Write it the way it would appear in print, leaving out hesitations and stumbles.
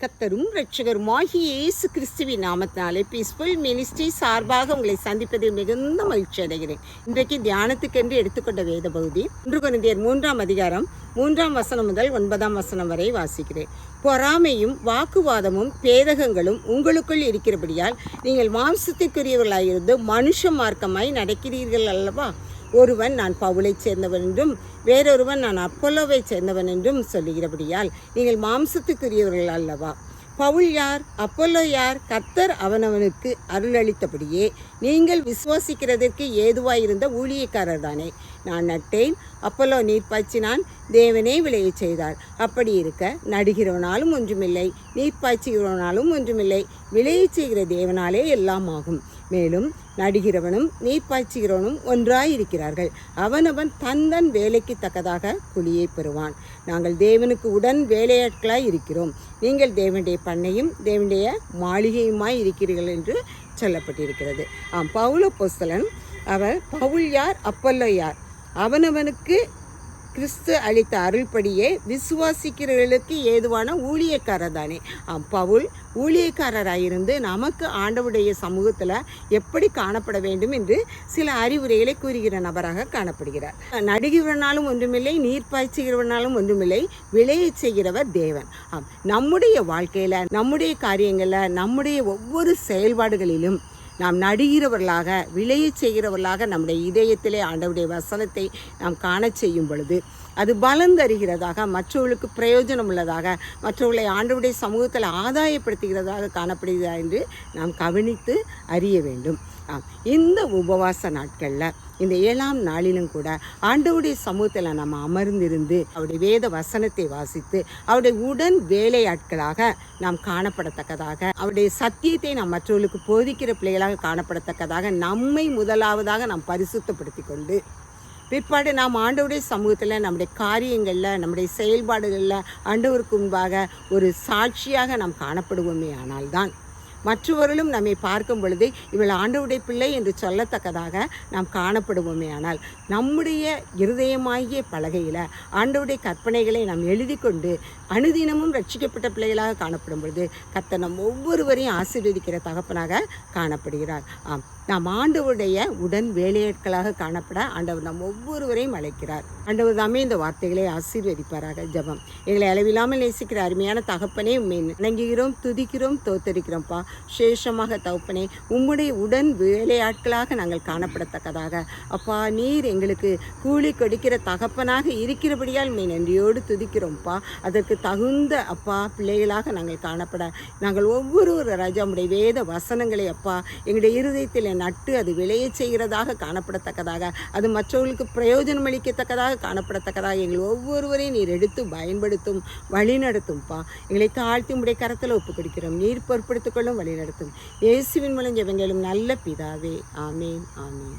கர்த்தரும் இரட்சகருமாகிய இயேசு கிறிஸ்துவின் நாமத்தினாலே பீஸ்ஃபுல் மினிஸ்ட்ரி சார்பாக உங்களை சந்திப்பதில் மிகுந்த மகிழ்ச்சி அடைகிறேன். இன்றைக்கு தியானத்துக்கென்று எடுத்துக்கொண்ட வேத பகுதி 1 கொரிந்தியர் 3ஆம் அதிகாரம் 3ஆம் வசனம் முதல் 9ஆம் வசனம் வரை வாசிக்கிறேன். பொறாமையும் வாக்குவாதமும் பேதகங்களும் உங்களுக்குள் இருக்கிறபடியால் நீங்கள் மாம்சத்திற்குரியவர்களாயிருந்து மனுஷ மார்க்கமாய் நடக்கிறீர்கள் அல்லவா? ஒருவன் நான் பவுலைச் சேர்ந்தவன் என்றும் வேறொருவன் நான் அப்பல்லோவைச் சேர்ந்தவன் என்றும் சொல்லுகிறபடியால் நீங்கள் மாம்சத்துக்குரியவர்கள் அல்லவா? பவுல் யார்? அப்பல்லோ யார்? கர்த்தர் அவனவனுக்கு அருளளித்தபடியே நீங்கள் விசுவாசிக்கிறதற்கு ஏதுவாயிருந்த ஊழியக்காரர் தானே. நான் நட்டேன், அப்பல்லோ நீர் பாய்ச்சினான், தேவனே விளையச் செய்தார். அப்படி இருக்க நடுகிறவனாலும் ஒன்றுமில்லை, நீர் பாய்ச்சுகிறவனாலும் ஒன்றுமில்லை, விளையச் செய்கிற தேவனாலே எல்லாம் ஆகும். மேலும் நடுகிறவனும் நீர் பாய்ச்சுகிறவனும் ஒன்றாயிருக்கிறார்கள். அவனவன் தன் வேலைக்கு தக்கதாக கூலியை பெறுவான். நாங்கள் தேவனுக்கு உடன் வேலையாட்களாய் இருக்கிறோம். நீங்கள் தேவனுடைய பண்ணையும் தேவனுடைய மாளிகையுமாய் இருக்கிறீர்கள் என்று சொல்லப்பட்டிருக்கிறது. பவுல் அப்போஸ்தலன் பவுல் யார்? அப்பல்லோ யார்? அவனவனுக்கு கிறிஸ்து அளித்த அருள்படியே விசுவாசிக்கிறவர்களுக்கு ஏதுவான ஊழியக்காரர் தானே. பவுல் ஊழியக்காரராயிருந்து நமக்கு ஆண்டவருடைய சமூகத்தில் எப்படி காணப்பட வேண்டும் என்று சில அறிவுரைகளை கூறுகிற நபராக காணப்படுகிறார். நடுகிறவனாலும் ஒன்றுமில்லை, நீர் பாய்ச்சுகிறவனாலும் ஒன்றுமில்லை, விளையச் செய்கிறவர் தேவன். நம்முடைய வாழ்க்கையில், நம்முடைய காரியங்களில், நம்முடைய ஒவ்வொரு செயல்பாடுகளிலும் நாம் நடுகிறவர்களாக, விளையச் செய்கிறவர்களாக நம்முடைய இதயத்திலே ஆண்டவருடைய வசனத்தை நாம் காண செய்யும் பொழுது அது பலன் தருகிறதாக, மற்றவர்களுக்கு பிரயோஜனம் உள்ளதாக, மற்றவர்களை ஆண்டவருடைய சமூகத்தில் ஆதாயப்படுத்துகிறதாக காணப்படுகிறதா என்று நாம் கவனித்து அறிய வேண்டும். இந்த உபவாச நாட்களில், இந்த 7ஆம் நாளிலும் கூட ஆண்டவருடைய சமூகத்தில் நம்ம அமர்ந்திருந்து அவருடைய வேத வசனத்தை வாசித்து அவருடைய உடன் வேலையாட்களாக நாம் காணப்படத்தக்கதாக, அவருடைய சத்தியத்தை நாம் மற்றவர்களுக்கு போதிக்கிற பிள்ளைகளாக காணப்படத்தக்கதாக நம்மை முதலாவதாக நாம் பரிசுத்தப்படுத்தி கொண்டு பிற்பாடு நாம் ஆண்டவருடைய சமூகத்தில், நம்முடைய காரியங்களில், நம்முடைய செயல்பாடுகளில் ஆண்டவருக்கு முன்பாக ஒரு சாட்சியாக நாம் காணப்படுவோமே ஆனால்தான் மற்றவர்களும் நம்மை பார்க்கும் பொழுது இவள் ஆண்டவருடைய பிள்ளை என்று சொல்லத்தக்கதாக நாம் காணப்படுவோமே. ஆனால் நம்முடைய இருதயமாகிய பலகையில் ஆண்டவருடைய கற்பனைகளை நாம் எழுதி கொண்டு அனுதினமும் ரட்சிக்கப்பட்ட பிள்ளைகளாக காணப்படும் பொழுது கர்த்தர் நம் ஒவ்வொருவரையும் ஆசீர்வதிக்கிற தகப்பனாக காணப்படுகிறார். நாம் ஆண்டவருடைய உடன் வேலையாட்களாக காணப்பட ஆண்டவர் நம் ஒவ்வொருவரையும் அழைக்கிறார். ஆண்டவர் தாமே இந்த வார்த்தைகளை ஆசீர்வதிப்பாராக. ஜெபம். எங்களை அளவில்லாமல் நேசிக்கிற அருமையான தகப்பனே, வணங்குகிறோம், துதிக்கிறோம், தோத்தரிக்கிறோம்ப்பா. சேஷமாக தகப்பனே, உம்முடைய உடன் வேலையாட்களாக நாங்கள் காணப்படத்தக்கதாக அப்பா, நீர் எங்களுக்கு கூலி கொடுக்கிற தகப்பனாக இருக்கிறபடியால் நன்றியோடு துதிக்கிறோம்ப்பா. அதற்கு தகுந்த அப்பா பிள்ளைகளாக நாங்கள் காணப்பட நாங்கள் ஒவ்வொரு ராஜாவுடைய வேத வசனங்களை அப்பா எங்களுடைய இருதயத்தில் நட்டு அது விளையச் செய்கிறதாக காணப்படத்தக்கதாக, அது மற்றவர்களுக்கு பிரயோஜனம் அளிக்கத்தக்கதாக காணப்படத்தக்கதாக எங்கள் ஒவ்வொருவரையும் நீர் எடுத்து பயன்படுத்தும், வழி நடத்தும்ப்பா. எங்களை தாழ்த்தி உம்முடைய கரத்தில் ஒப்புக் கொடுக்கிறோம். நீர் பொறுப்படுத்திக் கொள்ளும், வழி நடத்தும். இயேசுவின் மூலம் ஜெபங்களும் நல்ல பிதாவே. ஆமேன், ஆமேன்.